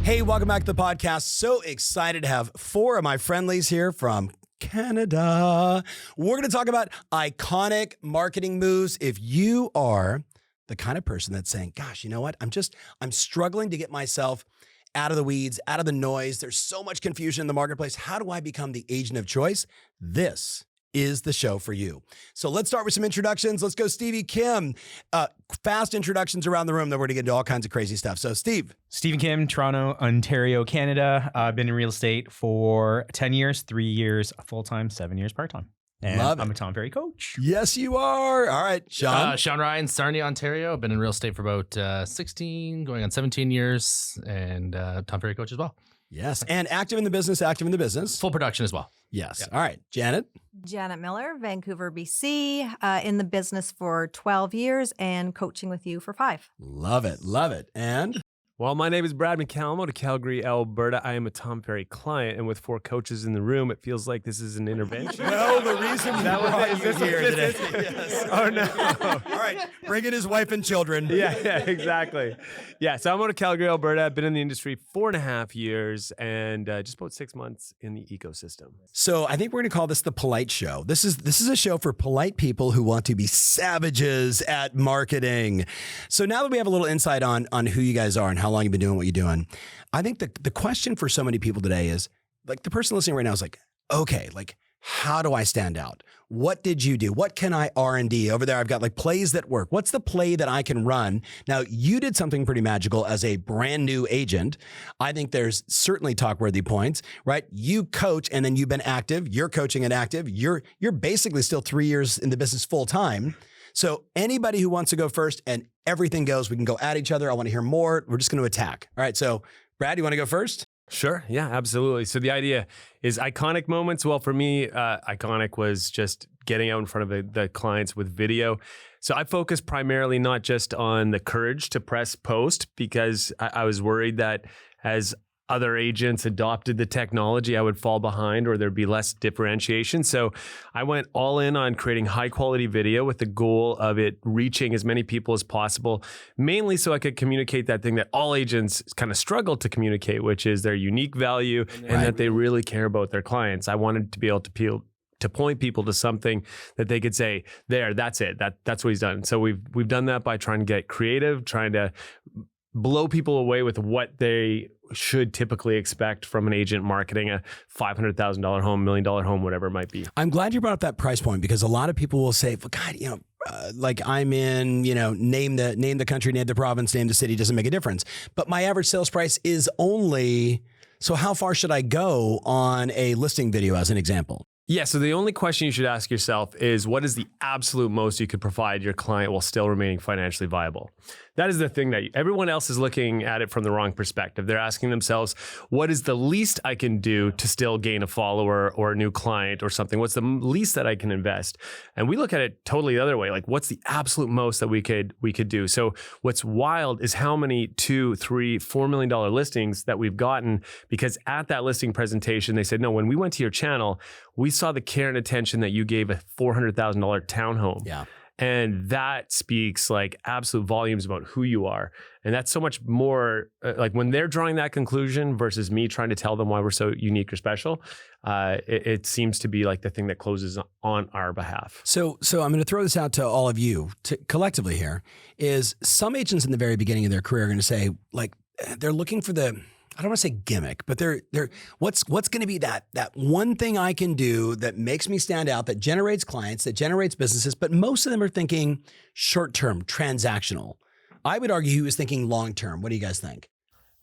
Hey, welcome back to the podcast. So excited to have four of my friendlies here from Canada. We're going to talk about iconic marketing moves. If you are the kind of person that's saying, gosh, you know what? I'm struggling to get myself out of the weeds, out of the noise. There's so much confusion in the marketplace. How do I become the agent of choice? This is the show for you. So let's start with some introductions. Let's go Stevie Kim. Fast introductions around the room. Then we're going to get into all kinds of crazy stuff. So Steve. Stephen Kim, Toronto, Ontario, Canada. I've been in real estate for 10 years, 3 years full-time, 7 years part-time. And Love it. I'm a Tom Ferry coach. Yes, you are. All right, Sean. Sean Ryan, Sarnia, Ontario. I've been in real estate for about 16, going on 17 years, and Tom Ferry coach as well. Yes, and active in the business. Full production as well. Yes. Yeah. All right, Janet. Janet Miller, Vancouver, BC, in the business for 12 years and coaching with you for 5. Love it. Love it. And Well, my name is Brad McCallum out of Calgary, Alberta. I am a Tom Ferry client, and with 4 coaches in the room, it feels like this is an intervention. well, the reason That was brought it. you This here was- today. this- Yes. Oh, no. All right, bring in his wife and children. Yeah, exactly. Yeah, so I'm out of Calgary, Alberta. I've been in the industry 4.5 years and just about 6 months in the ecosystem. So I think we're going to call this the polite show. This is a show for polite people who want to be savages at marketing. So now that we have a little insight on who you guys are and how long you've been doing what you're doing, I think the question for so many people today is, like, the person listening right now is like, okay, like, how do I stand out? What did you do? What can I R&D? Over there, I've got like plays that work. What's the play that I can run? Now, you did something pretty magical as a brand new agent. I think there's certainly talk-worthy points, right? You coach and then you've been active. You're coaching and active. You're basically still 3 years in the business full time. So anybody who wants to go first and everything goes, we can go at each other. I want to hear more. We're just going to attack. All right. So Brad, you want to go first? Sure. Yeah, absolutely. So the idea is iconic moments. Well, for me, iconic was just getting out in front of the clients with video. So I focus primarily not just on the courage to press post, because I was worried that as other agents adopted the technology, I would fall behind or there'd be less differentiation. So I went all in on creating high quality video with the goal of it reaching as many people as possible, mainly so I could communicate that thing that all agents kind of struggle to communicate, which is their unique value and that they really care about their clients. I wanted to be able to point people to something that they could say, that's it. That's what he's done. So we've done that by trying to get creative, trying to blow people away with what they should typically expect from an agent marketing a $500,000 home, $1 million home, whatever it might be. I'm glad you brought up that price point, because a lot of people will say, well, God, like I'm in, name the country, name the province, name the city, doesn't make a difference. But my average sales price is only, so how far should I go on a listing video as an example? Yeah, so the only question you should ask yourself is, what is the absolute most you could provide your client while still remaining financially viable? That is the thing that everyone else is looking at it from the wrong perspective. They're asking themselves, what is the least I can do to still gain a follower or a new client or something? What's the least that I can invest? And we look at it totally the other way. Like, what's the absolute most that we could do? So what's wild is how many $2, $3, $4 million listings that we've gotten, because at that listing presentation, they said, no, when we went to your channel, we saw the care and attention that you gave a $400,000 townhome. Yeah. And that speaks like absolute volumes about who you are. And that's so much more like when they're drawing that conclusion versus me trying to tell them why we're so unique or special, it seems to be like the thing that closes on our behalf. So I'm going to throw this out to all of you collectively here, is some agents in the very beginning of their career are going to say, like, they're looking for the, I don't want to say gimmick, but they're what's going to be that one thing I can do that makes me stand out, that generates clients, that generates businesses. But most of them are thinking short-term, transactional. I would argue he was thinking long-term. What do you guys think?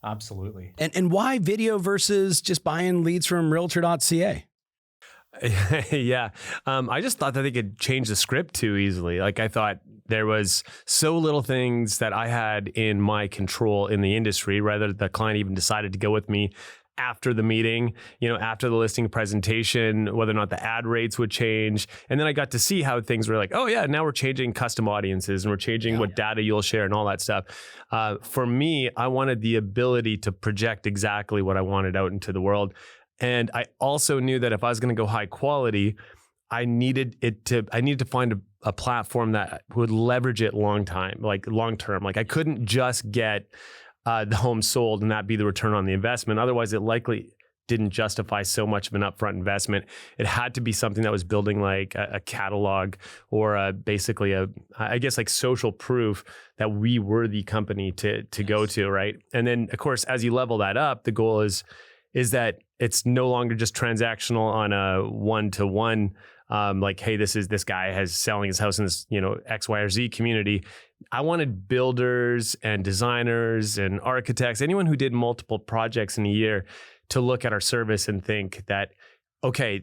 Absolutely. And why video versus just buying leads from realtor.ca? Yeah. I just thought that they could change the script too easily. Like, I thought there was so little things that I had in my control in the industry, rather the client even decided to go with me after the meeting, after the listing presentation, whether or not the ad rates would change. And then I got to see how things were like, oh yeah, now we're changing custom audiences and we're changing what data you'll share and all that stuff. For me, I wanted the ability to project exactly what I wanted out into the world. And I also knew that if I was going to go high quality, I needed to find a platform that would leverage it long term. Like, I couldn't just get the home sold and that be the return on the investment. Otherwise, it likely didn't justify so much of an upfront investment. It had to be something that was building like a catalog or basically I guess like social proof that we were the company to go to, right? And then of course, as you level that up, the goal is that it's no longer just transactional on a one-to-one, like, hey, this guy has selling his house in this, X, Y, or Z community. I wanted builders and designers and architects, anyone who did multiple projects in a year, to look at our service and think that, okay,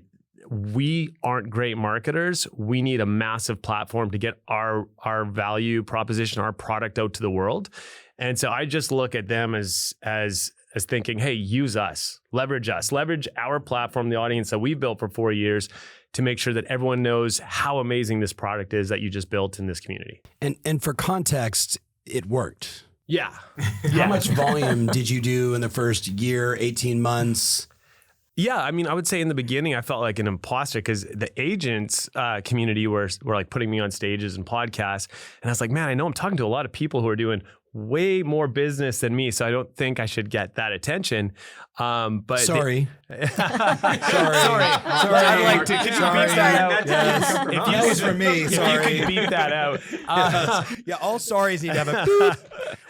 we aren't great marketers. We need a massive platform to get our value proposition, our product out to the world. And so I just look at them as thinking, hey, use us, leverage our platform, the audience that we've built for 4 years, to make sure that everyone knows how amazing this product is that you just built in this community. And for context, it worked. Yeah. How much volume did you do in the first year, 18 months? Yeah, I mean, I would say in the beginning, I felt like an imposter because the agents community were like putting me on stages and podcasts. And I was like, man, I know I'm talking to a lot of people who are doing way more business than me, so I don't think I should get that attention. But sorry. Sorry. I'd like to. Can you beep that out? Yes. If That was for me. Sorry. you could beep that out. Yeah, all sorries need to have a boop.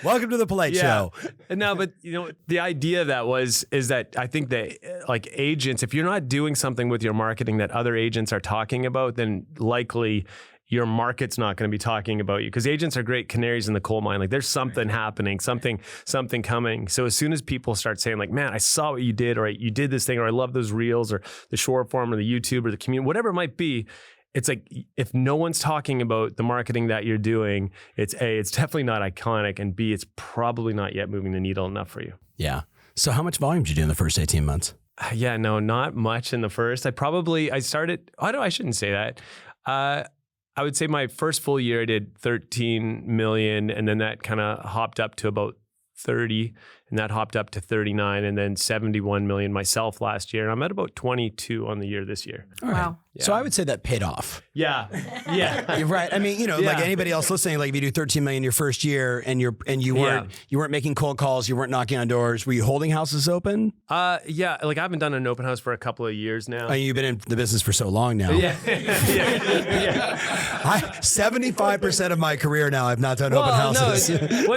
Welcome to the Polite Show. No, but the idea of that is that I think that like agents, if you're not doing something with your marketing that other agents are talking about, then likely your market's not going to be talking about you, because agents are great canaries in the coal mine. Like there's something happening, something coming. So as soon as people start saying like, man, I saw what you did, or you did this thing, or I love those reels, or the short form, or the YouTube, or the community, whatever it might be, it's like, if no one's talking about the marketing that you're doing, it's A, it's definitely not iconic, and B, it's probably not yet moving the needle enough for you. Yeah. So how much volume did you do in the first 18 months? Yeah, no, not much in the first. I shouldn't say that. I would say my first full year I did 13 million, and then that kind of hopped up to about 30, and that hopped up to 39, and then 71 million myself last year. And I'm at about 22 on the year this year. All right. Wow. Yeah. So I would say that paid off. Yeah. You're right. I mean, like anybody else listening, like if you do 13 million your first year and you weren't making cold calls, you weren't knocking on doors, were you holding houses open? Yeah. Like I haven't done an open house for a couple of years now. I mean, you've been in the business for so long now. Yeah. 75% of my career now, I've not done open houses.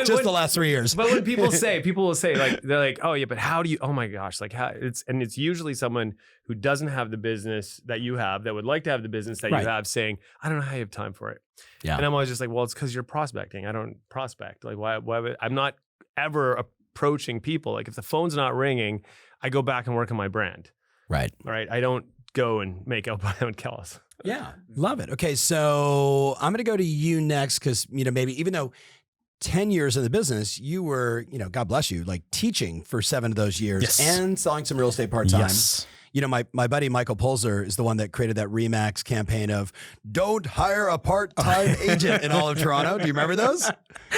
Just the last 3 years. But when people will say like, they're like, oh yeah, but how do you, oh my gosh, like how it's usually someone who doesn't have the business that you have, that would like to have the business that you have, saying, I don't know how you have time for it. Yeah. And I'm always just like, well, it's because you're prospecting. I don't prospect. Like why would, I'm not ever approaching people. Like if the phone's not ringing, I go back and work on my brand. Right. All right. I don't go and make outbound calls. Yeah. Love it. Okay. So I'm going to go to you next, because, maybe even though 10 years in the business, you were, God bless you, like teaching for 7 of those years and selling some real estate part-time. Yes. My buddy Michael Polzer is the one that created that Remax campaign of don't hire a part-time agent in all of Toronto. Do you remember those?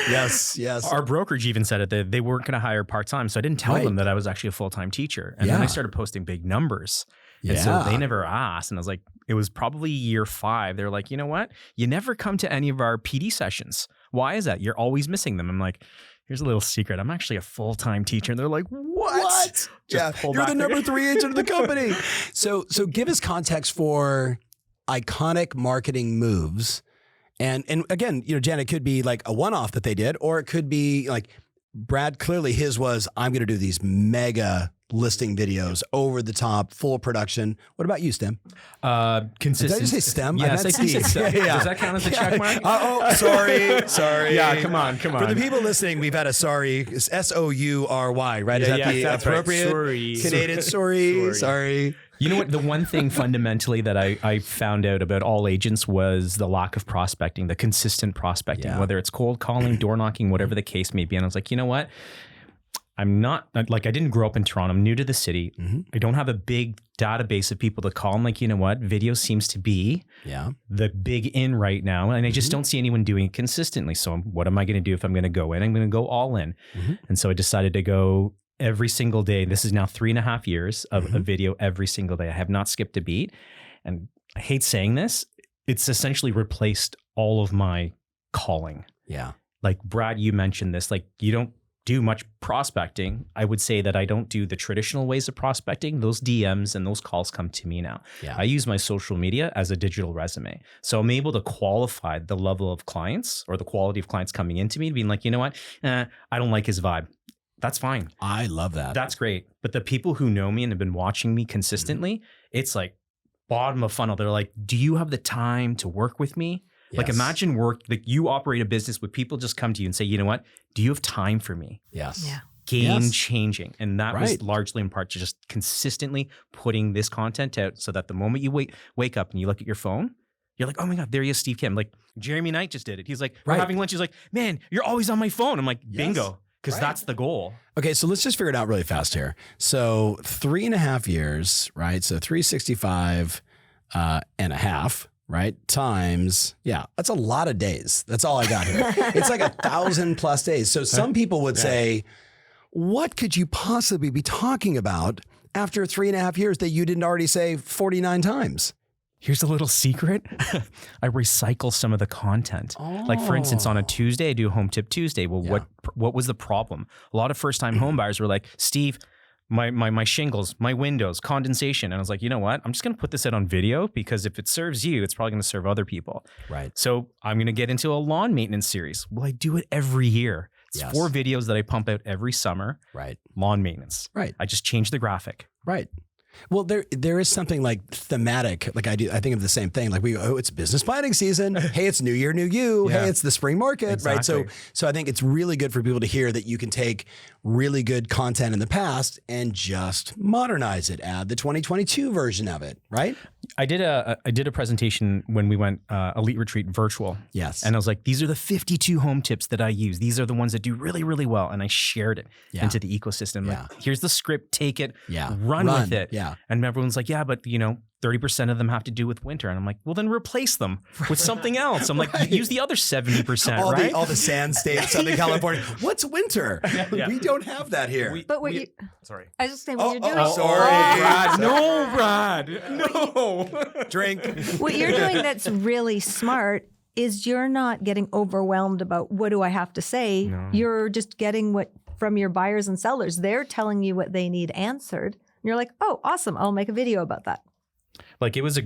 Yes. Our brokerage even said it, that they weren't going to hire part-time. So I didn't tell them that I was actually a full-time teacher. And then I started posting big numbers. And so they never asked. And I was like, it was probably year 5. They're like, you know what? You never come to any of our PD sessions. Why is that? You're always missing them. I'm like, here's a little secret. I'm actually a full-time teacher. And they're like, what? Yeah, you're the number 3 agent of the company. So give us context for iconic marketing moves. And again, Jen, it could be like a one-off that they did, or it could be like Brad, clearly his was, I'm going to do these mega listing videos, over the top, full production. What about you, Stem? Consistent. Did I just say Stem? Yes, I think it's Stem. Yeah. Does that count as a check mark? Sorry. Yeah, come on. For the people listening, we've had a sorry, S-O-U-R-Y, right? Is that the appropriate Canadian sorry? You know what? The one thing fundamentally that I found out about all agents was the lack of prospecting, the consistent prospecting, whether it's cold calling, door knocking, whatever the case may be. And I was like, you know what? I'm not, like, I didn't grow up in Toronto. I'm new to the city. Mm-hmm. I don't have a big database of people to call. I'm like, you know what? Video seems to be the big in right now. And I just don't see anyone doing it consistently. So what am I going to do if I'm going to go in? I'm going to go all in. Mm-hmm. And so I decided to go every single day. This is now 3.5 years of a video every single day. I have not skipped a beat. And I hate saying this. It's essentially replaced all of my calling. Yeah. Like Brad, you mentioned this, like you don't do much prospecting, I would say that I don't do the traditional ways of prospecting. Those DMs and those calls come to me now. Yeah. I use my social media as a digital resume. So I'm able to qualify the level of clients or the quality of clients coming into me, being like, you know what, I don't like his vibe. That's fine. I love that. That's great. But the people who know me and have been watching me consistently, it's like bottom of funnel. They're like, do you have the time to work with me? Like imagine like you operate a business where people just come to you and say, you know what, do you have time for me? Yes. Yeah. Game changing. And that was Right. largely in part to just consistently putting this content out so that the moment you wake up and you look at your phone, you're like, oh my God, there he is, Steve Kim. Like Jeremy Knight just did it. He's like, we're Right. having lunch. He's like, man, you're always on my phone. I'm like, bingo. Because Right. that's the goal. Okay, so let's just figure it out really fast here. So 3.5 years, right? So 365 and a half, right? Times, that's a lot of days. That's all I got here. It's like 1,000+ days. So some people would say, what could you possibly be talking about after 3.5 years that you didn't already say 49 times? Here's a little secret. I recycle some of the content. Like for instance, on a Tuesday, I do Home Tip Tuesday. Well, what was the problem? A lot of first-time home buyers were like, Steve, my shingles, my windows, condensation. And I was like, you know what? I'm just going to put this out on video because if it serves you, it's probably going to serve other people. Right. So I'm going to get into a lawn maintenance series. Well, I do it every year. It's 4 videos that I pump out every summer. Right. Lawn maintenance. Right. I just change the graphic. Right. Well, there is something like thematic. Like I think of the same thing. Like it's business planning season. Hey, it's New Year, New You. Yeah. Hey, it's the spring market, Exactly. right? So I think it's really good for people to hear that you can take really good content in the past and just modernize it. Add the 2022 version of it, right? I did a presentation when we went Elite Retreat virtual. Yes. And I was like, these are the 52 home tips that I use. These are the ones that do really, really well. And I shared it into the ecosystem. Yeah. Like, here's the script, take it, Yeah. run with it. Yeah. And everyone's like, yeah, but 30% of them have to do with winter. And I'm like, well, then replace them with something else. I'm like, use the other 70%, right? All the sand states, Southern California. What's winter? We don't have that here. But what you, Sorry. I was just saying, what you're doing, sorry. Brad, no, Brad, no. Drink. what you're doing that's really smart is you're not getting overwhelmed about what do I have to say. No. You're just getting what from your buyers and sellers. They're telling you what they need answered. And you're like, oh, awesome. I'll make a video about that. Like it was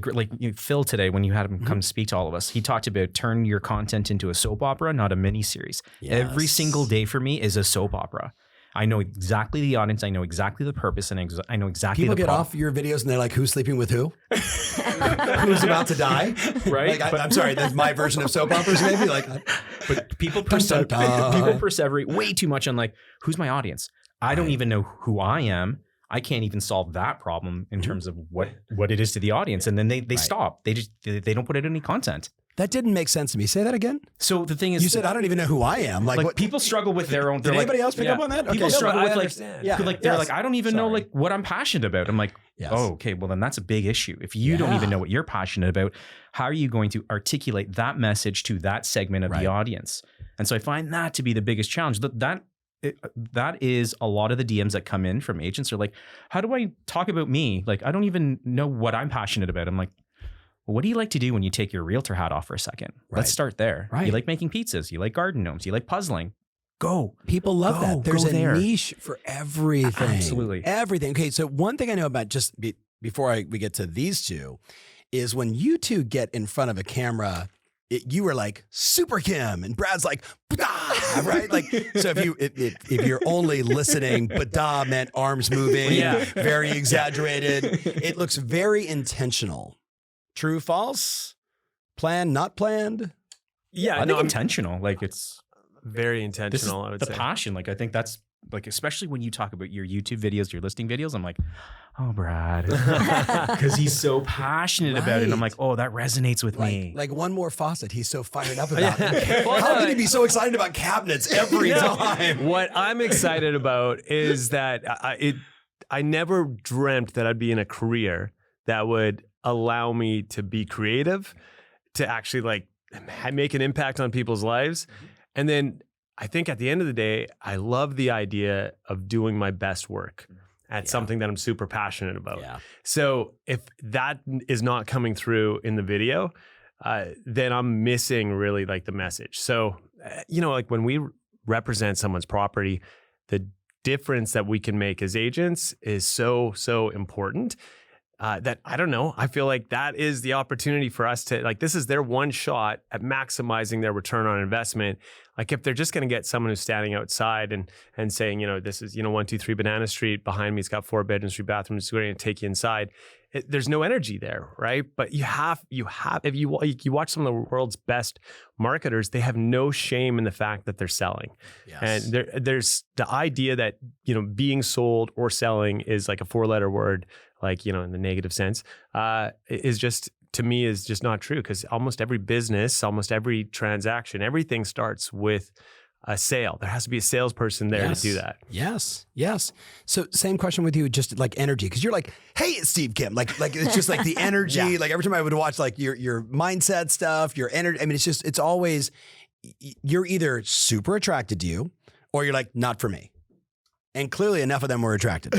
Phil today when you had him come speak to all of us. He talked about turn your content into a soap opera, not a mini series. Yes. Every single day for me is a soap opera. I know exactly the audience. I know exactly the purpose, and I know exactly People the get problem. off your videos and they're like, who's sleeping with who? Who's about to die? Right? Like, I'm sorry, that's my version of soap operas, maybe. Like, But people Dun, dun, dun. people perseverate way too much on like, who's my audience? I don't even know who I am. I can't even solve that problem in terms of what it is to the audience. And then they stop. They don't put out any content. that didn't make sense to me. Say that again. So the thing is, You said, I don't even know who I am. Like what? people struggle with their own. Did anybody else pick up on that? Okay. People No, struggle but with I like, understand. Yeah. they're like, I don't even know Sorry. like what I'm passionate about. I'm like, Yes. oh, okay, well then that's a big issue. If you don't Yeah. even know what you're passionate about, how are you going to articulate that message to that segment of Right. the audience? And so I find that to be the biggest challenge. That is a lot of the DMs that come in from agents are like, how do I talk about me? Like, I don't even know what I'm passionate about. I'm like, well, what do you like to do when you take your realtor hat off for a second? Right. Let's start there. Right. You like making pizzas. You like garden gnomes. You like puzzling. Go. People love that. There's go a there. niche for everything. Absolutely. Everything. Okay, so one thing I know about before we get to these two is when you two get in front of a camera, you were like Super Kim and Brad's like "Bah," right? Like so if you're only listening, bada meant arms moving, Yeah. very exaggerated. It looks very intentional. True, false? Planned, not planned? Yeah, I think intentional. Like it's very this is intentional. I would the say. passion. Like I think that's like, especially when you talk about your YouTube videos, your listing videos, I'm like, oh, Brad, because he's so passionate about it. And I'm like, oh, that resonates with me. Like one more faucet. He's so fired up about it. How can he be so excited about cabinets every time? What I'm excited about is that I never dreamt that I'd be in a career that would allow me to be creative, to actually like make an impact on people's lives. And then I think at the end of the day, I love the idea of doing my best work at something that I'm super passionate about. Yeah. So if that is not coming through in the video, then I'm missing really like the message. So, like when we represent someone's property, the difference that we can make as agents is so important. That I don't know. I feel like that is the opportunity for us to, like, this is their one shot at maximizing their return on investment. Like, if they're just going to get someone who's standing outside and saying, this is, 123 Banana Street, behind me, it's got 4 bedrooms, 3 bathrooms, it's going to take you inside. There's no energy there, right? But you have, if you watch some of the world's best marketers, they have no shame in the fact that they're selling. Yes. And there's the idea that, being sold or selling is like a 4-letter word, like, in the negative sense, is just, to me, is just not true, because almost every business, almost every transaction, everything starts with a sale. There has to be a salesperson there to do that. Yes. So same question with you, just like energy, because you're like, hey, it's Steve Kim. Like it's just like the energy. Like every time I would watch like your mindset stuff, your energy. I mean, it's always, you're either super attracted to you or you're like, not for me. And clearly enough of them were attracted.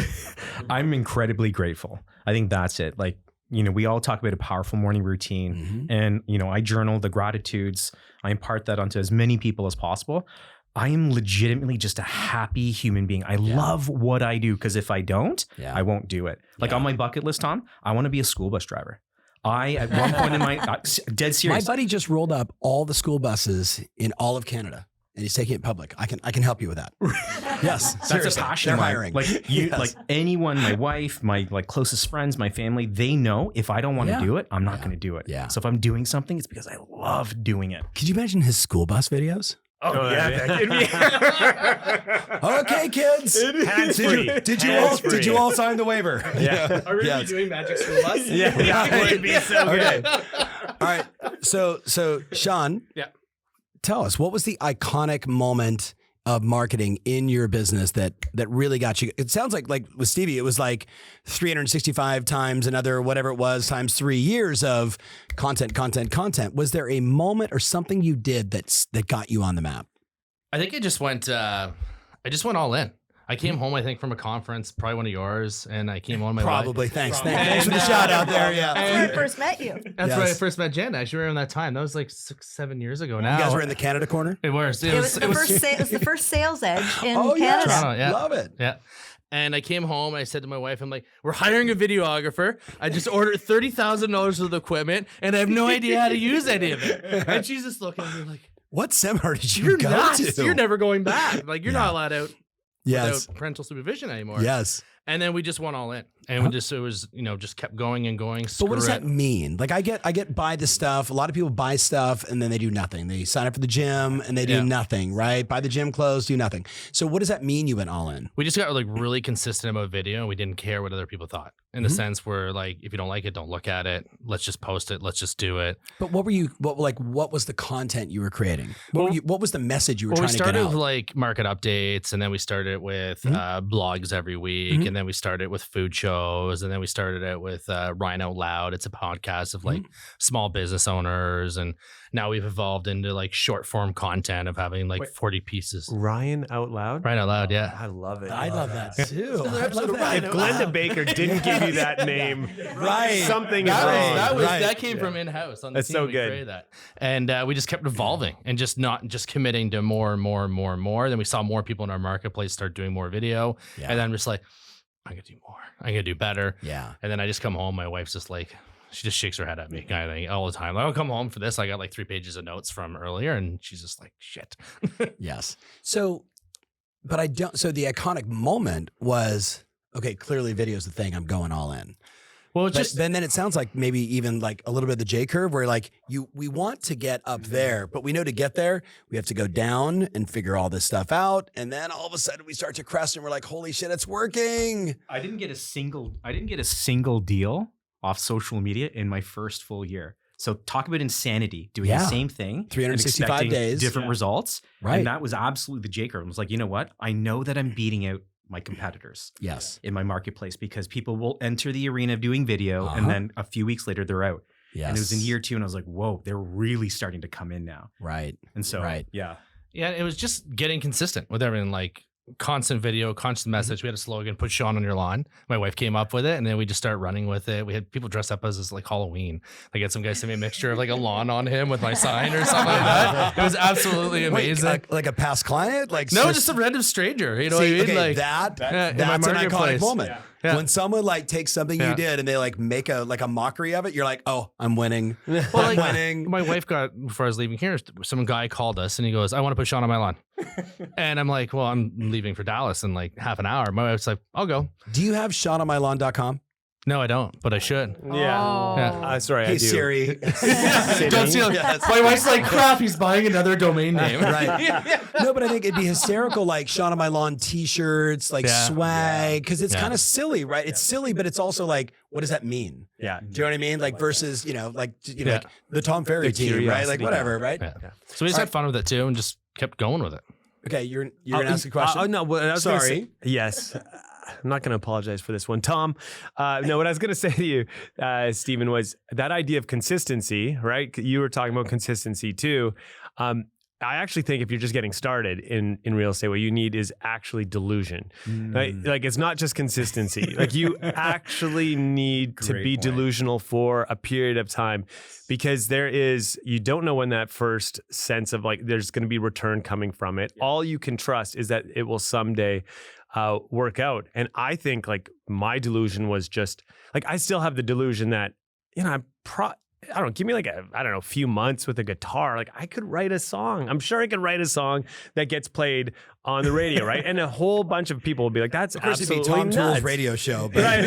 I'm incredibly grateful. I think that's it. Like, we all talk about a powerful morning routine, and, I journal the gratitudes. I impart that onto as many people as possible. I am legitimately just a happy human being. I love what I do, because if I don't, I won't do it. Like on my bucket list, Tom, I want to be a school bus driver. At one point in my dead serious. My buddy just rolled up all the school buses in all of Canada, and he's taking it public. I can help you with that. Yes, that's seriously. a passion. They're of mine. hiring. Like you, like anyone, my wife, my closest friends, my family, they know if I don't want to do it, I'm not going to do it. Yeah. So if I'm doing something, it's because I love doing it. Could you imagine his school bus videos? Oh yeah. Okay, kids. Did you all sign the waiver? Yeah. Are we gonna be doing Magic School Bus? Yeah. It would be so good. All right. So Sean. Yeah. Tell us, what was the iconic moment of marketing in your business that really got you? It sounds like with Stevie, it was like 365 times another, whatever it was, times 3 years of content. Was there a moment or something you did that got you on the map? I think I just went all in. I came home, I think, from a conference, probably one of yours, and I came on my Probably. wife. Thanks for the shout out there. Yeah. That's when I first met you. That's when I first met Jen. I actually remember that time. That was like 6-7 years ago now. You guys were in the Canada corner? It was. It was the first sales edge in Oh, yeah. Canada. Toronto, yeah. Love it. Yeah. And I came home and I said to my wife, I'm like, we're hiring a videographer. I just ordered $30,000 of the equipment and I have no idea how to use any of it. And she's just looking at me like, What seminar did you you're go nuts. to? You're never going back. Like, you're not allowed out Yes. without parental supervision anymore. Yes. And then we just went all in. And we just, it was, just kept going and going. But what does that mean? Like I get buy the stuff. A lot of people buy stuff and then they do nothing. They sign up for the gym and they do nothing, right? Buy the gym clothes, do nothing. So what does that mean you went all in? We just got like really consistent about video and we didn't care what other people thought. In the sense where like, if you don't like it, don't look at it. Let's just post it. Let's just do it. But what was the content you were creating? What was the message you were trying to get We started out? with like market updates, and then we started with blogs every week, and then we started with food shows, and then we started out with Ryan Out Loud. It's a podcast of like small business owners, and now we've evolved into like short form content of having like 40 pieces. Ryan Out Loud? Ryan Out Loud, yeah. I love it. I love that too. I love that. If Glenda Baker didn't give you that name, Right. something is wrong. That came from in-house on the That's team. so We good. created that. And we just kept evolving and just committing to more and more and more and more. Then we saw more people in our marketplace start doing more video. Yeah. And then I'm just like, I'm going to do more. I'm going to do better. Yeah. And then I just come home. My wife's just like, she just shakes her head at me kind of thing all the time. Like, I'll come home for this. I got like 3 pages of notes from earlier. And she's just like, shit. Yes. So the iconic moment was, okay, clearly video's the thing. I'm going all in. Well, it's But just then it sounds like maybe even like a little bit of the J curve where like we want to get up there, but we know to get there, we have to go down and figure all this stuff out. And then all of a sudden we start to crest and we're like, holy shit, it's working. I didn't get a single deal off social media in my first full year. So talk about insanity, doing the same thing, 365 and expecting days. different results. Right. And that was absolutely the J curve. I was like, you know what? I know that I'm beating out my competitors Yes. in my marketplace because people will enter the arena of doing video and then a few weeks later they're out. Yes. And it was in year 2 and I was like, whoa, they're really starting to come in now. Right. And so, Right. yeah. Yeah, it was just getting consistent with everything. Like constant video, constant message. We had a slogan, put Sean on your lawn. My wife came up with it, and then we just started running with it. We had people dressed up as like Halloween. Like, had some guys send me a mixture of like a lawn on him with my sign or something like that. It was absolutely amazing. Wait, like a past client? Like no, just a random stranger. You know what I mean? Okay, Like that's an marketplace. iconic moment. Yeah. When someone like takes something you did and they like make a mockery of it, you're like, oh, I'm winning. I'm winning. My wife got, before I was leaving here, some guy called us and he goes, I want to put Sean on my lawn. And I'm like, well, I'm leaving for Dallas in like half an hour. My wife's like, I'll go. Do you have SeanOnMyLawn.com? No, I don't, but I should. Yeah. Oh. Sorry, Hey I do. Siri. Don't steal. My wife's like, crap, he's buying another domain name. Right. No, but I think it'd be hysterical, like Sean on my lawn t-shirts, like swag, because it's kind of silly, right? It's silly, but it's also like, what does that mean? Yeah. Do you know what I mean? Like versus, like the Tom Ferry The team, right? curiosity, Like whatever, right? Yeah. So we just had fun with it too and just kept going with it. Okay, you're gonna ask a question. No, what I was gonna Sorry. say, yes. I'm not going to apologize for this one, Tom. No, what I was going to say to you, Stephen, was that idea of consistency, right? You were talking about consistency too. I actually think if you're just getting started in real estate, what you need is actually delusion. Like it's not just consistency. Like you actually need to be delusional for a period of time, because you don't know when that first sense of like there's going to be return coming from it. All you can trust is that it will someday work out. And I think like my delusion was just like, I still have the delusion that, give me like a few months with a guitar. Like I could write a song. I'm sure I could write a song that gets played on the radio, right? And a whole bunch of people will be like, that's absolutely it'd be Tom nuts. Toole's radio show. But Right,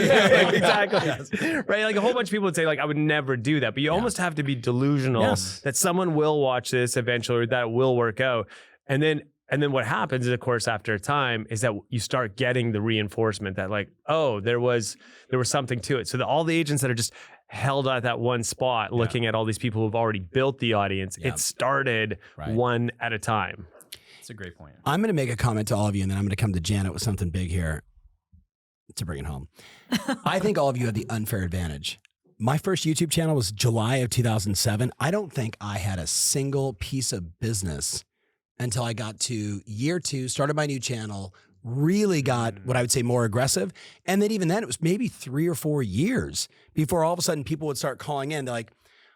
exactly. Right, like a whole bunch of people would say, like, I would never do that. But you almost have to be delusional that someone will watch this eventually, or that will work out. And then what happens, of course, after a time, is that you start getting the reinforcement that, like, oh, there was something to it. So all the agents that are just held at that one spot, looking at all these people who've already built the audience, it started one at a time. That's a great point. I'm going to make a comment to all of you, and then I'm going to come to Janet with something big here to bring it home. I think all of you have the unfair advantage. My first YouTube channel was July of 2007. I don't think I had a single piece of business until I got to year 2, started my new channel, really got what I would say more aggressive. And then even then, it was maybe 3 or 4 years before all of a sudden people would start calling in. They're like,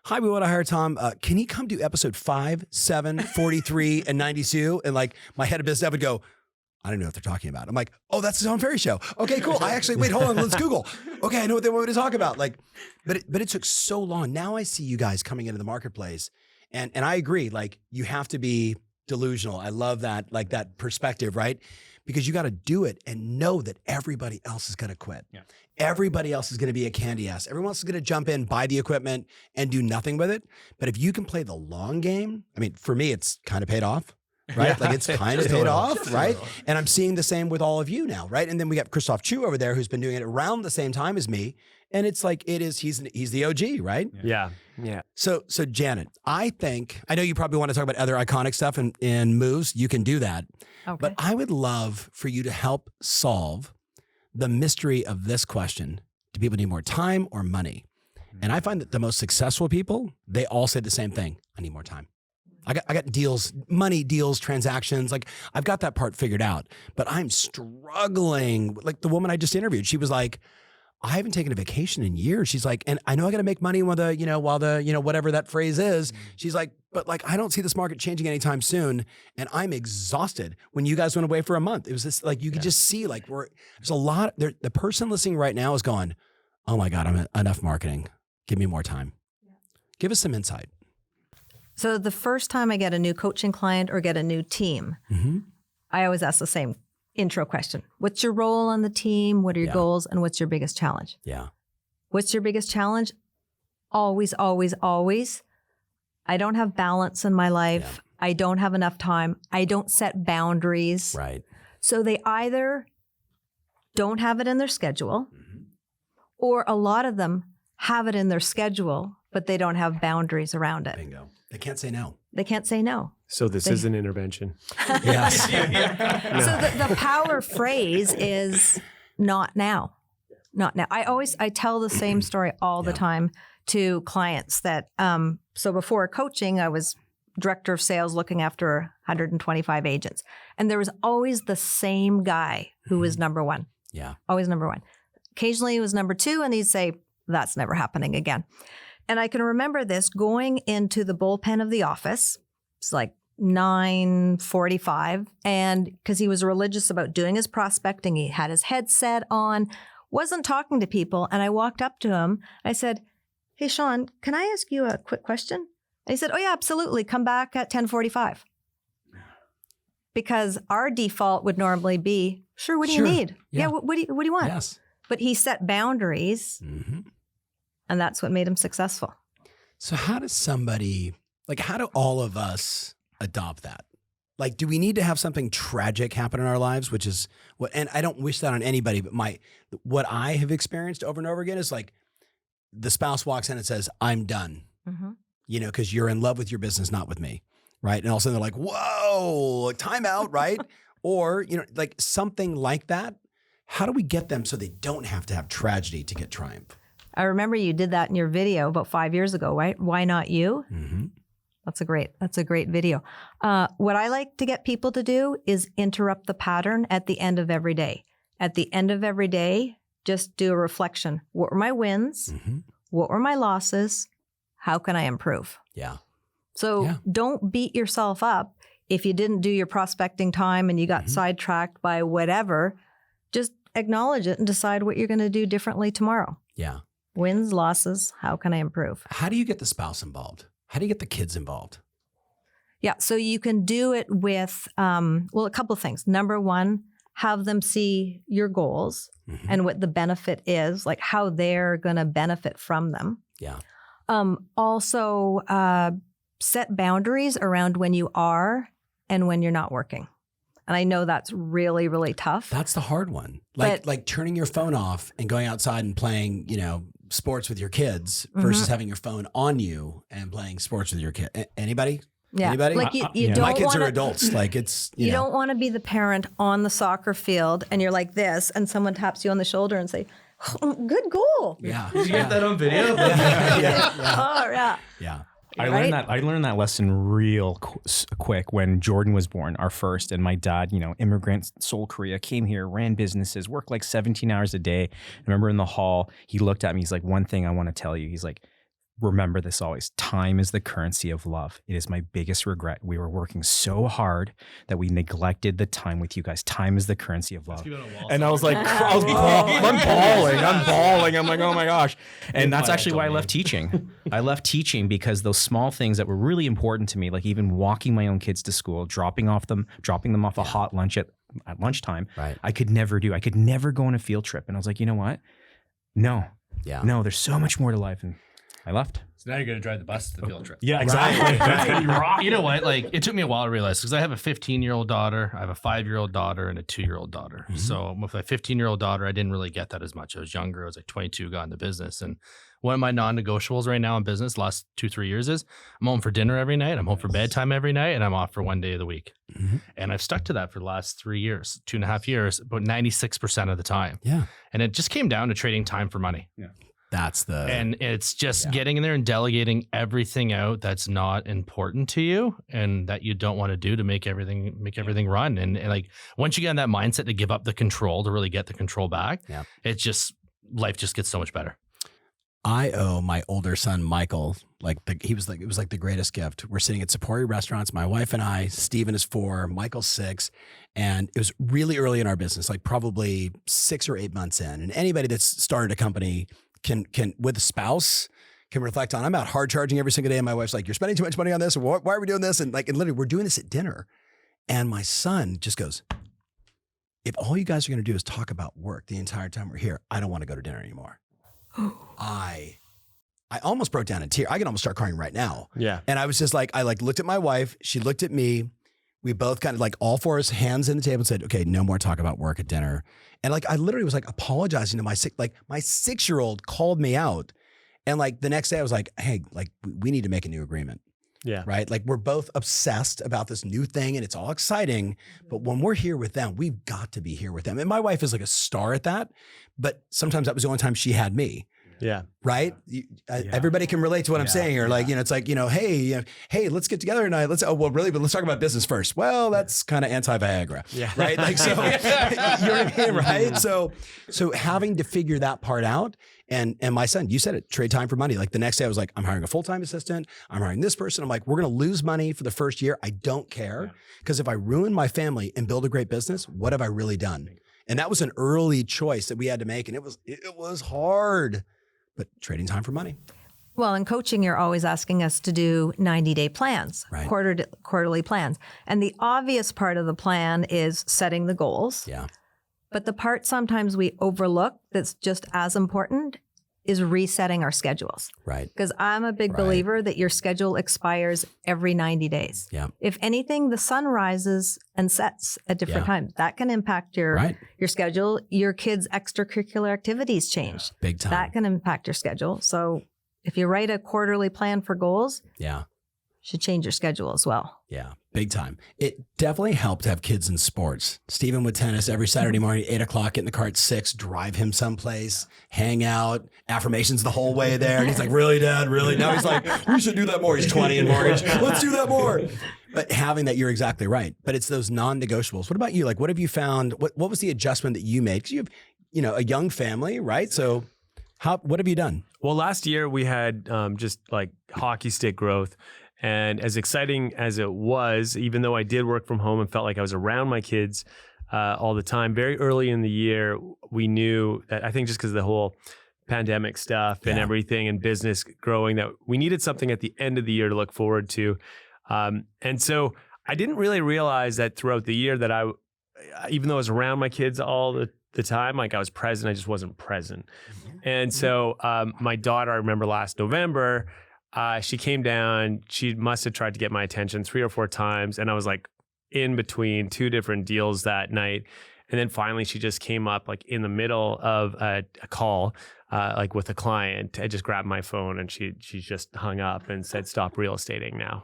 hi, we want to hire Tom. Can he come do episode 5, 7, 43, and 92? And like my head of business would go, I don't know what they're talking about. I'm like, oh, that's the Tom Ferry show. Okay, cool. Wait, hold on, let's Google. Okay, I know what they want me to talk about. Like, but it took so long. Now I see you guys coming into the marketplace, and I agree. Like, you have to be delusional. I love that, like that perspective, right? Because you got to do it and know that everybody else is going to quit. Yeah. Everybody else is going to be a candy ass. Everyone else is going to jump in, buy the equipment, and do nothing with it. But if you can play the long game, I mean, for me, it's kind of paid off, right? Yeah. Like it's kind of paid off, right? And I'm seeing the same with all of you now, right? And then we got Christoph Chu over there, who's been doing it around the same time as me. And it's like, he's the OG, right? Yeah. So Janet, I know you probably want to talk about other iconic stuff and moves. You can do that. Okay. But I would love for you to help solve the mystery of this question. Do people need more time or money? And I find that the most successful people, they all say the same thing. I need more time. I got deals, money, deals, transactions. Like I've got that part figured out, but I'm struggling. Like the woman I just interviewed, she was like, I haven't taken a vacation in years. She's like, and I know I got to make money while whatever that phrase is. She's like, but like, I don't see this market changing anytime soon. And I'm exhausted. When you guys went away for a month, it was just like, you could just see like there's a lot there. The person listening right now is going, oh my God, I'm enough marketing. Give me more time. Give us some insight. So the first time I get a new coaching client or get a new team, I always ask the same intro question. What's your role on the team? What are your goals? And what's your biggest challenge? Yeah. What's your biggest challenge? Always, always, always. I don't have balance in my life. Yeah. I don't have enough time. I don't set boundaries. Right. So they either don't have it in their schedule, or a lot of them have it in their schedule, but they don't have boundaries around it. Bingo. They can't say no. They can't say no. So this is an intervention. Yes. So the power phrase is not now. Not now. I tell the same story all the time to clients that, so before coaching, I was director of sales looking after 125 agents. And there was always the same guy who was number one. Yeah. Always number one. Occasionally he was number two, and he'd say, that's never happening again. And I can remember this going into the bullpen of the office. It's like 9:45. And because he was religious about doing his prospecting, he had his headset on, wasn't talking to people. And I walked up to him. I said, hey, Sean, can I ask you a quick question? And he said, oh, yeah, absolutely. Come back at 10:45. Because our default would normally be, sure, what do you need? Yeah, what do you want? Yes. But he set boundaries, and that's what made him successful. So how does somebody, like, how do all of us adopt that? Like, do we need to have something tragic happen in our lives, which is what, and I don't wish that on anybody, but what I have experienced over and over again is like the spouse walks in and says, I'm done, you know, because you're in love with your business, not with me. Right. And all of a sudden they're like, whoa, time out. Right. Or, you know, like something like that. How do we get them so they don't have to have tragedy to get triumph? I remember you did that in your video about 5 years ago, right? Why not you? That's a great video. What I like to get people to do is interrupt the pattern at the end of every day. At the end of every day, just do a reflection. What were my wins? What were my losses? How can I improve? Yeah. So don't beat yourself up if you didn't do your prospecting time and you got sidetracked by whatever. Just acknowledge it and decide what you're going to do differently tomorrow. Yeah. Wins, losses, how can I improve? How do you get the spouse involved? How do you get the kids involved? Yeah, so you can do it with, a couple of things. Number one, have them see your goals and what the benefit is, like how they're going to benefit from them. Yeah. Also, set boundaries around when you are and when you're not working. And I know that's really, really tough. That's the hard one. Like turning your phone off and going outside and playing, you know, sports with your kids versus having your phone on you and playing sports with your kid. Anybody? Yeah. Anybody? Like you don't My kids wanna, are adults. Like it's, you know. don't want to be the parent on the soccer field and you're like this and someone taps you on the shoulder and say, oh, good goal. Yeah. Did you get that on video? Oh, yeah. Yeah. I learned that lesson real quick when Jordan was born, our first, and my dad, you know, immigrant, Seoul, Korea, came here, ran businesses, worked like 17 hours a day. I remember in the hall, he looked at me, he's like, one thing I want to tell you. He's like, remember this always. Time is the currency of love. It is my biggest regret. We were working so hard that we neglected the time with you guys. Time is the currency of love. And I was like, I'm bawling. I'm like, oh my gosh. And that's actually why I left teaching. I left teaching because those small things that were really important to me, like even walking my own kids to school, dropping them off a hot lunch at lunchtime, I could never do. I could never go on a field trip. And I was like, you know what? No, there's so much more to life. And I left. So now you're going to drive the bus to the field trip. Yeah, exactly. That's going to be rock. You know what? Like, it took me a while to realize because I have a 15-year-old daughter, I have a 5-year-old daughter, and a 2-year-old daughter. So with my 15-year-old daughter, I didn't really get that as much. I was younger. I was like 22, got into business. And one of my non-negotiables right now in business, the last 2-3 years is I'm home for dinner every night. I'm home for bedtime every night, and I'm off for one day of the week. And I've stuck to that for the last 3 years, 2.5 years, about 96% of the time. Yeah. And it just came down to trading time for money. Yeah. And it's just getting in there and delegating everything out that's not important to you and that you don't want to do to make everything run. And like once you get in that mindset to give up the control to really get the control back, it's just life just gets so much better. I owe my older son Michael it was like the greatest gift. We're sitting at Sapporo restaurants, my wife and I. Steven is 4, Michael's 6, and it was really early in our business, like probably 6 or 8 months in. And anybody that's started a company can with a spouse can reflect on. I'm out hard charging every single day, and my wife's like, "You're spending too much money on this. Or why are we doing this?" And literally, we're doing this at dinner, and my son just goes, "If all you guys are going to do is talk about work the entire time we're here, I don't want to go to dinner anymore." I almost broke down in tears. I can almost start crying right now. Yeah. And I was just like, I looked at my wife. She looked at me. We both kind of all 4 of us hands in the table and said, okay, no more talk about work at dinner. And I literally was apologizing to my 6-year-old called me out. And the next day I was like, hey, we need to make a new agreement. Yeah. Right. We're both obsessed about this new thing and it's all exciting. But when we're here with them, we've got to be here with them. And my wife is a star at that. But sometimes that was the only time she had me. Yeah. Right? Everybody can relate to what I'm saying here. Like, it's like, hey, let's get together tonight. But let's talk about business first. Well, that's kind of anti-Viagra. Yeah. Right? Like, so, you know what I mean? Right? So having to figure that part out. And my son, you said it, trade time for money. Like the next day I was like, I'm hiring a full-time assistant. I'm hiring this person. I'm like, we're going to lose money for the first year. I don't care. Because if I ruin my family and build a great business, what have I really done? And that was an early choice that we had to make. And it was hard, but trading time for money. Well, in coaching, you're always asking us to do 90-day plans, right. quarterly plans. And the obvious part of the plan is setting the goals. Yeah. But the part sometimes we overlook that's just as important is resetting our schedules. Right. Because I'm a big believer that your schedule expires every 90 days. Yeah. If anything, the sun rises and sets at different times. That can impact your schedule. Your kids' extracurricular activities change. Big time. That can impact your schedule. So if you write a quarterly plan for goals, should change your schedule as well. Yeah, big time. It definitely helped to have kids in sports. Stephen with tennis every Saturday morning, 8 o'clock, get in the car at 6, drive him someplace, hang out, affirmations the whole way there. And he's like, really, Dad? Really? Now he's like, we should do that more. He's 20 in mortgage. Let's do that more. But having that, you're exactly right. But it's those non-negotiables. What about you? Like, what have you found? What was the adjustment that you made? Because you have, a young family, right? So what have you done? Well, last year we had just like hockey stick growth. And as exciting as it was, even though I did work from home and felt like I was around my kids all the time, very early in the year, we knew that, I think just because of the whole pandemic stuff and everything and business growing, that we needed something at the end of the year to look forward to. And so I didn't really realize that throughout the year that even though I was around my kids all the time, like I was present, I just wasn't present. And so my daughter, I remember last November, she came down, she must have tried to get my attention 3 or 4 times. And I was like in between 2 different deals that night. And then finally she just came up like in the middle of a call, like with a client. I just grabbed my phone and she just hung up and said, stop real estating now.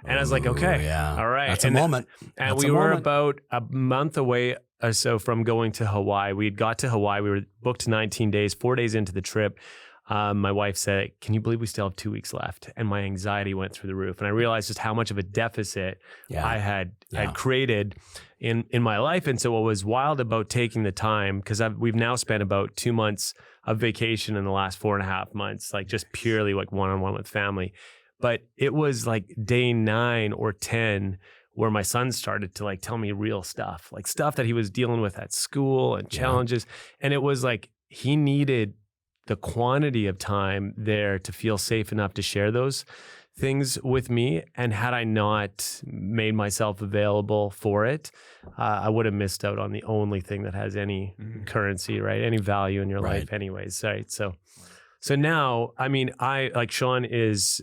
And I was like, okay, all right. That's a moment. And we were about a month away or so from going to Hawaii. We got to Hawaii. We were booked 19 days, 4 days into the trip. My wife said, can you believe we still have 2 weeks left? And my anxiety went through the roof. And I realized just how much of a deficit I had created in my life. And so what was wild about taking the time, because we've now spent about 2 months of vacation in the last 4.5 months, like just purely like one-on-one with family. But it was like day 9 or 10 where my son started to like tell me real stuff, like stuff that he was dealing with at school and challenges. And it was like he needed the quantity of time there to feel safe enough to share those things with me. And had I not made myself available for it, I would have missed out on the only thing that has any currency, right? Any value in your life anyways, right? So now, I mean, I like Sean is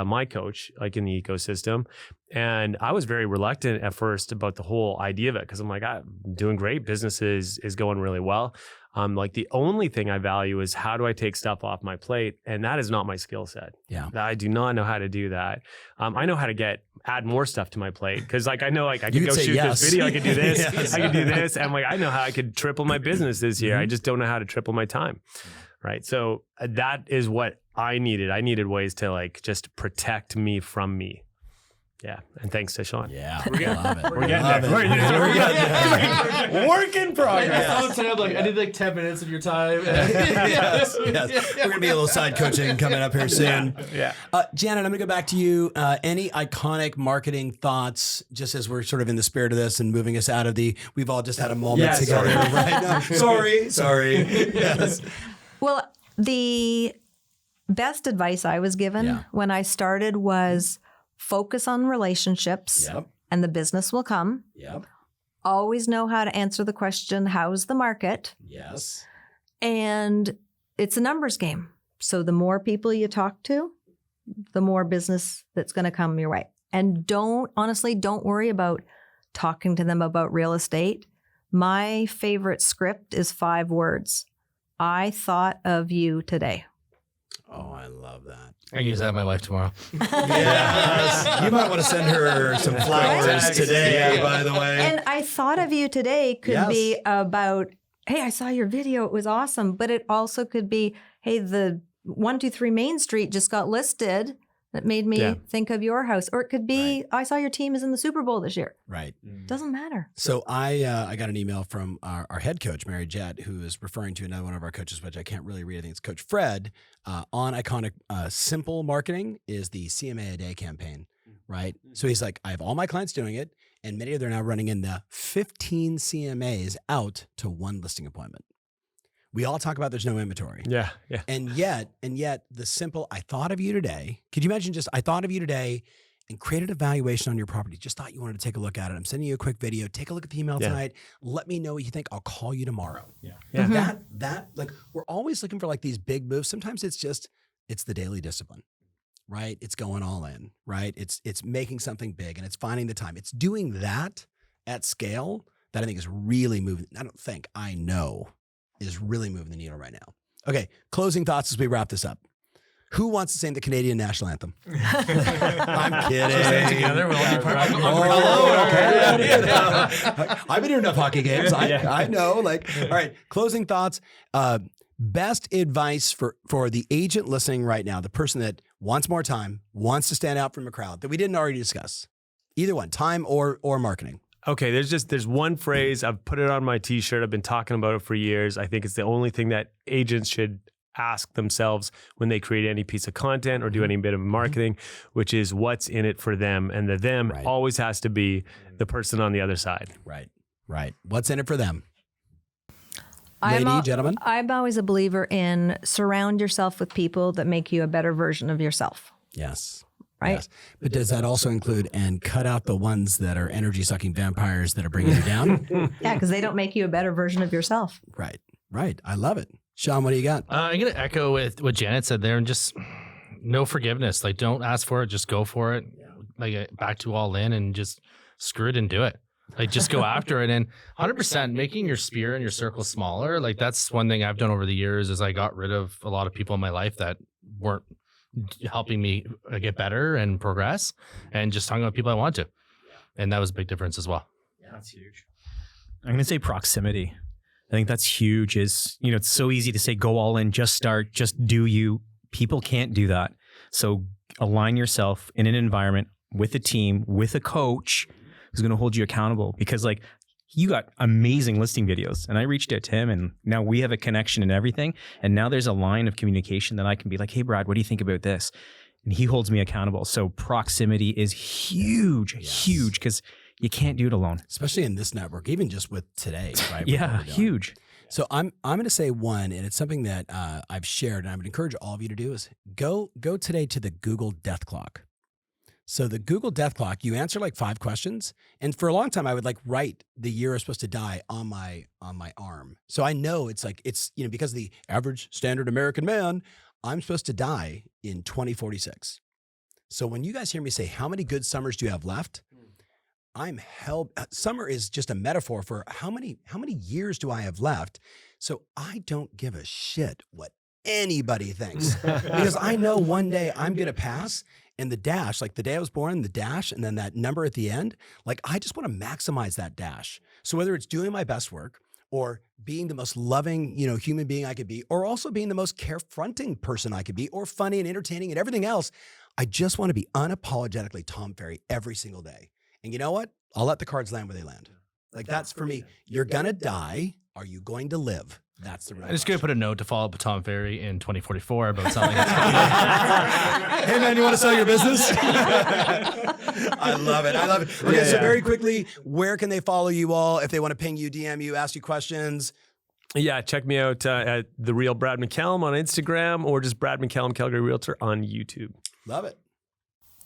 my coach, like in the ecosystem. And I was very reluctant at first about the whole idea of it, because I'm like, I'm doing great. Business is going really well. Like the only thing I value is how do I take stuff off my plate? And that is not my skill set. Yeah. I do not know how to do that. I know how to add more stuff to my plate. Cause like, I know like I could go shoot this video. I could do this. I could do this. And like, I know how I could triple my business this year. I just don't know how to triple my time. Right. So that is what I needed. I needed ways to like just protect me from me. Yeah, and thanks to Sean. Yeah, we're getting it. We're getting there. Work in progress. All the time, like I need like 10 minutes of your time. yes. We're gonna be a little side coaching coming up here soon. Yeah. Janet, I'm gonna go back to you. Any iconic marketing thoughts, just as we're sort of in the spirit of this and moving us out of we've all just had a moment together right now. Sorry. Yes. Well, the best advice I was given when I started was focus on relationships and the business will come. Yep. Always know how to answer the question, how's the market? Yes. And it's a numbers game. So the more people you talk to, the more business that's going to come your way. And don't worry about talking to them about real estate. My favorite script is 5 words. I thought of you today. Oh, I love that. I use that with my wife tomorrow. Yes. You might want to send her some flowers today, by the way. And I thought of you today could be about, hey, I saw your video. It was awesome. But it also could be, hey, the 123 Main Street just got listed. That made me think of your house. Or it could be, I saw your team is in the Super Bowl this year. Right. Doesn't matter. So I got an email from our head coach, Mary Jett, who is referring to another one of our coaches, which I can't really read. I think it's Coach Fred, on Iconic. Simple marketing is the CMA a day campaign, right? So he's like, I have all my clients doing it, and many of them are now running in the 15 CMAs out to one listing appointment. We all talk about there's no inventory. Yeah. And yet the simple, I thought of you today. Could you imagine just, I thought of you today and created a valuation on your property. Just thought you wanted to take a look at it. I'm sending you a quick video. Take a look at the email tonight. Let me know what you think. I'll call you tomorrow. That like, we're always looking for like these big moves. Sometimes it's the daily discipline, right? It's going all in, right? It's making something big and it's finding the time. It's doing that at scale that I think is really moving. I know is really moving the needle right now. Okay, closing thoughts as we wrap this up. Who wants to sing the Canadian national anthem? I'm kidding. Together, we'll all be part of I've been to enough hockey games. I know. Like, all right, closing thoughts. Best advice for the agent listening right now, the person that wants more time, wants to stand out from a crowd that we didn't already discuss. Either one, time or marketing. Okay, there's one phrase. I've put it on my t-shirt. I've been talking about it for years. I think it's the only thing that agents should ask themselves when they create any piece of content or do any bit of marketing, which is what's in it for them. And the them always has to be the person on the other side. Right. What's in it for them? Gentlemen? I'm always a believer in surround yourself with people that make you a better version of yourself. Yes. Right. Yes. But does that also include and cut out the ones that are energy sucking vampires that are bringing you down? Yeah, because they don't make you a better version of yourself. Right. I love it. Sean, what do you got? I'm going to echo with what Janet said there and just no forgiveness. Like, don't ask for it. Just go for it. Like, back to all in and just screw it and do it. Like, just go after it. And 100% making your sphere and your circle smaller. Like, that's one thing I've done over the years is I got rid of a lot of people in my life that weren't helping me get better and progress, and just hung out with people I want to. And that was a big difference as well. Yeah, that's huge. I'm going to say proximity. I think that's huge. It's so easy to say, go all in, just start, just do you. People can't do that. So align yourself in an environment with a team, with a coach who's going to hold you accountable, because like, you got amazing listing videos, and I reached out to him, and now we have a connection and everything. And now there's a line of communication that I can be like, hey, Brad, what do you think about this? And he holds me accountable. So proximity is huge, because you can't do it alone. Especially in this network, even just with today, right? Yeah, huge. So I'm going to say one, and it's something that I've shared, and I would encourage all of you to do, is go today to the Google Death Clock. So the Google Death Clock, you answer like 5 questions. And for a long time, I would like write the year I was supposed to die on my arm. So I know it's because of the average standard American man, I'm supposed to die in 2046. So when you guys hear me say, how many good summers do you have left? Summer is just a metaphor for how many years do I have left? So I don't give a shit what anybody thinks, because I know one day I'm going to pass. And the dash, like the day I was born, the dash, and then that number at the end, like I just want to maximize that dash. So whether it's doing my best work or being the most loving, human being I could be, or also being the most carefronting person I could be, or funny and entertaining and everything else, I just want to be unapologetically Tom Ferry every single day. And you know what? I'll let the cards land where they land. Like that's for me. You're going to die. Are you going to live? That's the real question. I'm just going to put a note to follow up with Tom Ferry in 2044 about something that's Hey man, you want to sell your business? I love it. Okay, so very quickly, where can they follow you all if they want to ping you, DM you, ask you questions? Yeah, check me out at The Real Brad McCallum on Instagram, or just Brad McCallum Calgary Realtor on YouTube. Love it.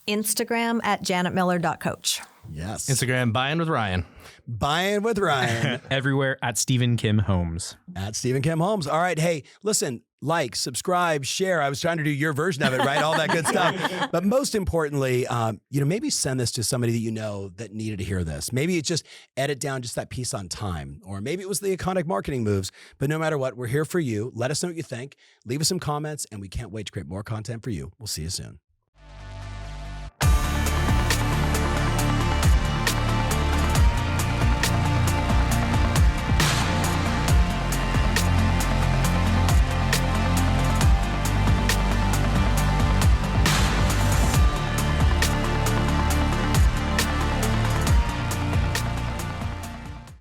Instagram at janetmiller.coach. Yes. Instagram, Buying with Ryan. Buying with Ryan. Everywhere at Stephen Kim Homes. At Stephen Kim Homes. All right. Hey, listen, like, subscribe, share. I was trying to do your version of it, right? All that good stuff. But most importantly, maybe send this to somebody that you know that needed to hear this. Maybe it's just edit down just that piece on time, or maybe it was the iconic marketing moves. But no matter what, we're here for you. Let us know what you think. Leave us some comments, and we can't wait to create more content for you. We'll see you soon.